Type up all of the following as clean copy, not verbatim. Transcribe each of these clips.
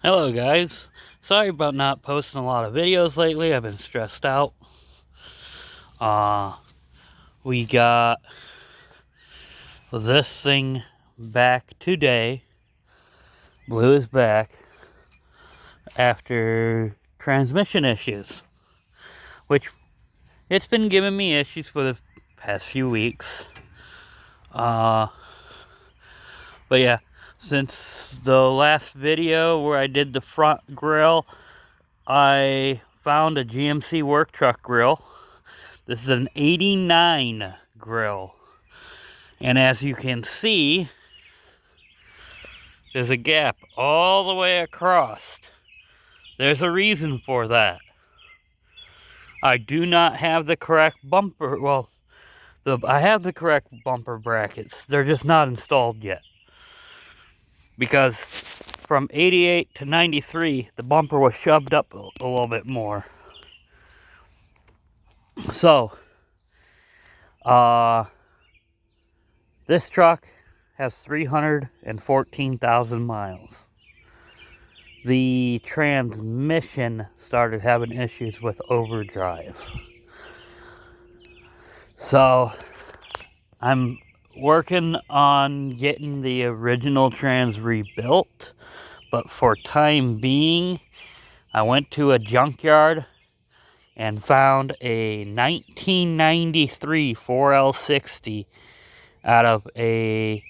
Hello guys, sorry about not posting a lot of videos lately. I've been stressed out. Uh, we got this thing back today. Blue is back after transmission issues, which it's been giving me issues for the past few weeks. But yeah, since the last video where I did the front grill, I found a GMC work truck grill. This is an 89 grill. And as you can see, there's a gap all the way across. There's a reason for that. I do not have the correct bumper. Well, I have the correct bumper brackets. They're just not installed yet. Because from 88 to 93, the bumper was shoved up a little bit more. So, this truck has 314,000 miles. The transmission started having issues with overdrive. So, I'm working on getting the original trans rebuilt, but for time being, I went to a junkyard and found a 1993 4L60 out of a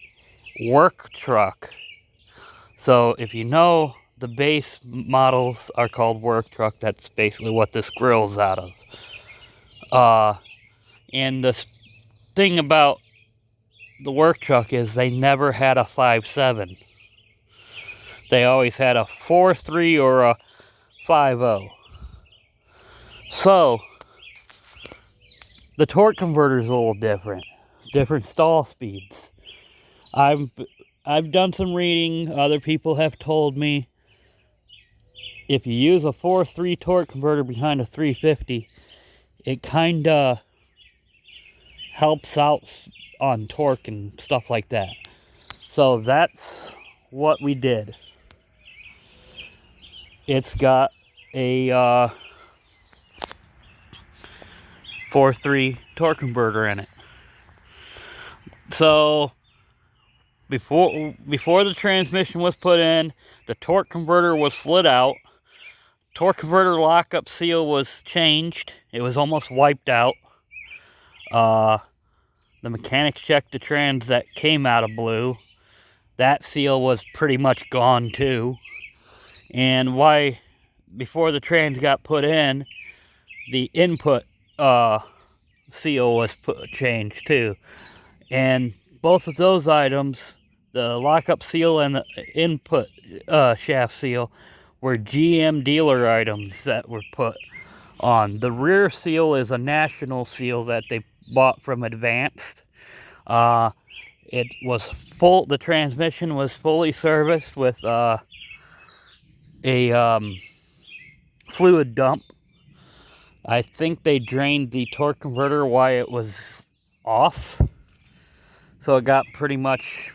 work truck. So if you know, the base models are called work truck. That's basically what this grill's out of. And the thing about the work truck is they never had a 5.7. They always had a 4.3 or a 5.0. So the torque converter is a little different stall speeds. I've done some reading. Other people have told me if you use a 4.3 torque converter behind a 350, it kind of helps out on torque and stuff like that. So that's what we did. It's got a 4.3 torque converter in it. So before the transmission was put in, the torque converter was slid out. Torque converter lockup seal was changed. It was almost wiped out. The mechanics checked the trans that came out of Blue. That seal was pretty much gone too. And before the trans got put in, the input seal was changed too. And both of those items, the lockup seal and the input shaft seal, were GM dealer items that were put on. The rear seal is a national seal that they bought from Advanced. It was full. The transmission was fully serviced with a fluid dump. I think they drained the torque converter while it was off, so it got pretty much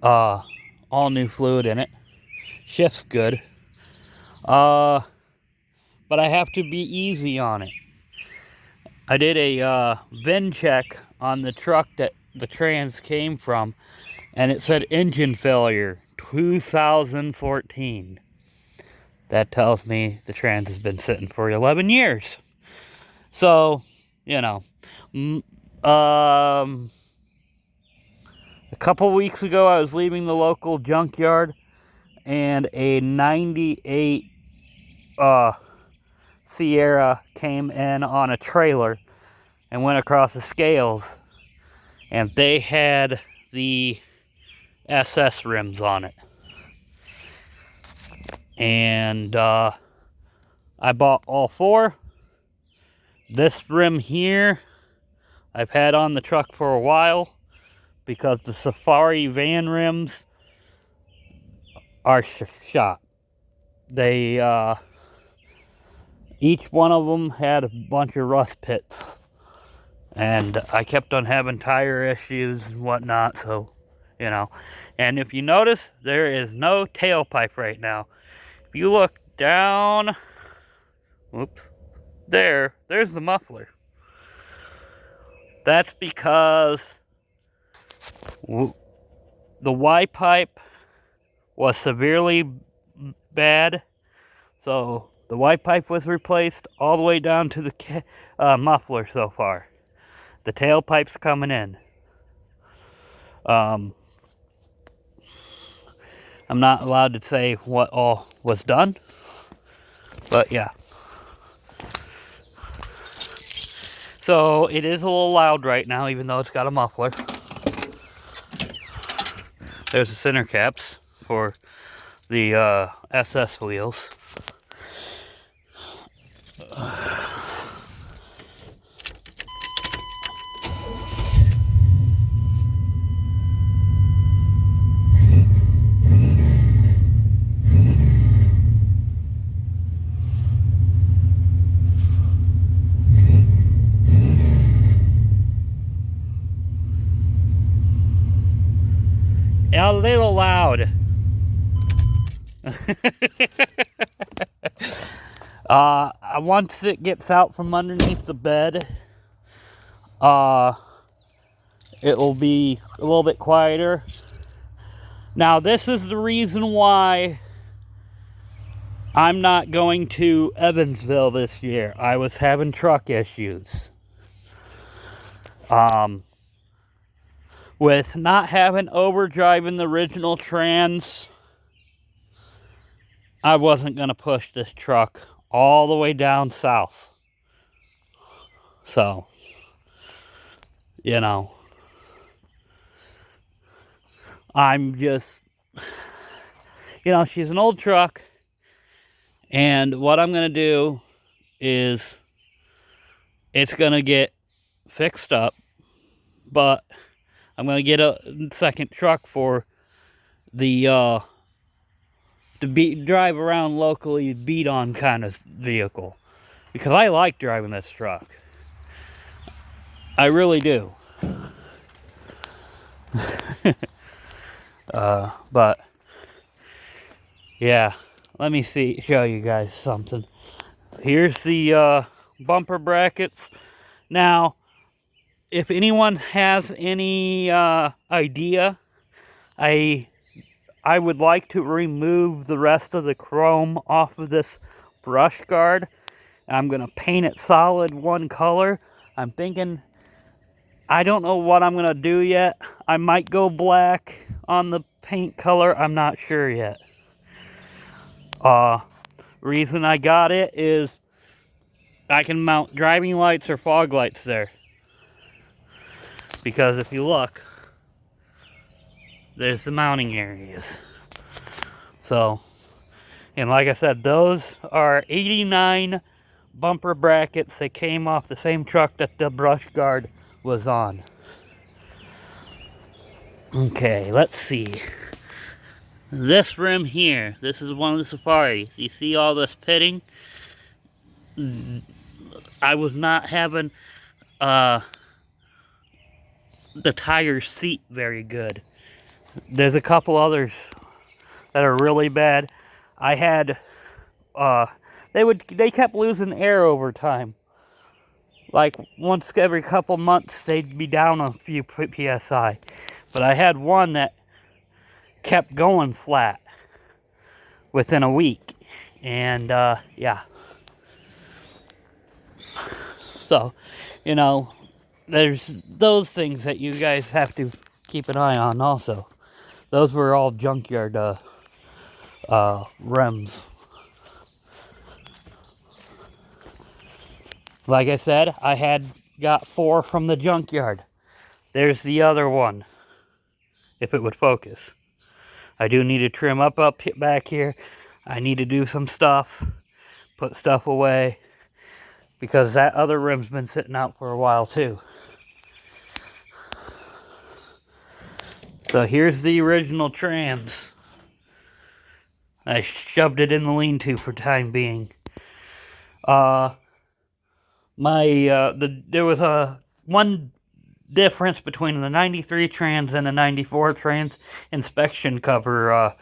all new fluid in it. Shift's good. But I have to be easy on it. I did a VIN check on the truck that the trans came from, and it said engine failure 2014. That tells me the trans has been sitting for 11 years. So, you know, a couple weeks ago I was leaving the local junkyard, and a 98 Sierra came in on a trailer and went across the scales, and they had the SS rims on it. And I bought all four. This rim here I've had on the truck for a while because the Safari van rims are shot. They each one of them had a bunch of rust pits, and I kept on having tire issues and whatnot, so you know, And if you notice, there is no tailpipe right now. If you look down, whoops, there's the muffler. That's because the Y pipe was severely bad, so the Y pipe was replaced all the way down to the muffler so far. The tailpipe's coming in. I'm not allowed to say what all was done, but yeah. So it is a little loud right now, even though it's got a muffler. There's the center caps for the SS wheels. A little loud. Once it gets out from underneath the bed, it will be a little bit quieter. Now, this is the reason why I'm not going to Evansville this year. I was having truck issues. With not having overdrive in the original trans, I wasn't going to push this truck all the way down south. So, you know, I'm just, she's an old truck, and what I'm going to do is it's going to get fixed up, but I'm going to get a second truck for the to drive around locally, beat on kind of vehicle, because I like driving this truck. I really do. But yeah, let me show you guys something. Here's the bumper brackets. Now, if anyone has any idea, I would like to remove the rest of the chrome off of this brush guard. I'm going to paint it solid one color. I'm thinking, I don't know what I'm going to do yet. I might go black on the paint color. I'm not sure yet. Reason I got it is I can mount driving lights or fog lights there. Because if you look, there's the mounting areas. So, and like I said, those are 89 bumper brackets that came off the same truck that the brush guard was on. Okay, let's see. This rim here, this is one of the Safaris. You see all this pitting? I was not having the tire seat very good. There's a couple others that are really bad. I had they kept losing air over time. Like once every couple months they'd be down a few psi. But I had one that kept going flat within a week. And yeah. So, there's those things that you guys have to keep an eye on also. Those were all junkyard rims. Like I said, I had got 4 from the junkyard. There's the other one, if it would focus. I do need to trim up back here. I need to do some stuff, put stuff away, because that other rim's been sitting out for a while too. So here's the original trans. I shoved it in the lean-to for time being. There was one difference between the 93 trans and the 94 trans. Inspection cover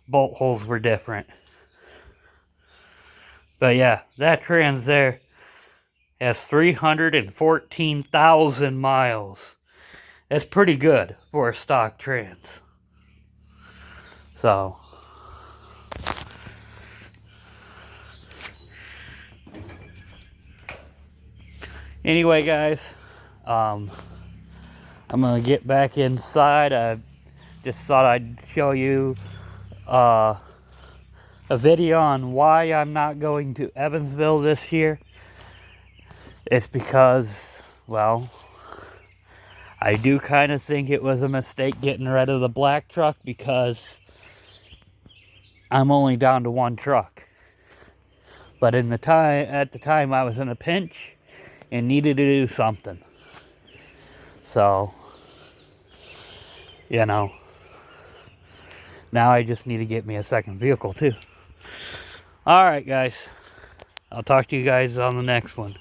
bolt holes were different. But yeah, that trans there has 314,000 miles. That's pretty good for a stock trans. So, anyway, guys, I'm gonna get back inside. I just thought I'd show you a video on why I'm not going to Evansville this year. It's because, well, I do kind of think it was a mistake getting rid of the black truck, because I'm only down to one truck. But at the time I was in a pinch and needed to do something. So, you know, now I just need to get me a second vehicle too. Alright, guys. I'll talk to you guys on the next one.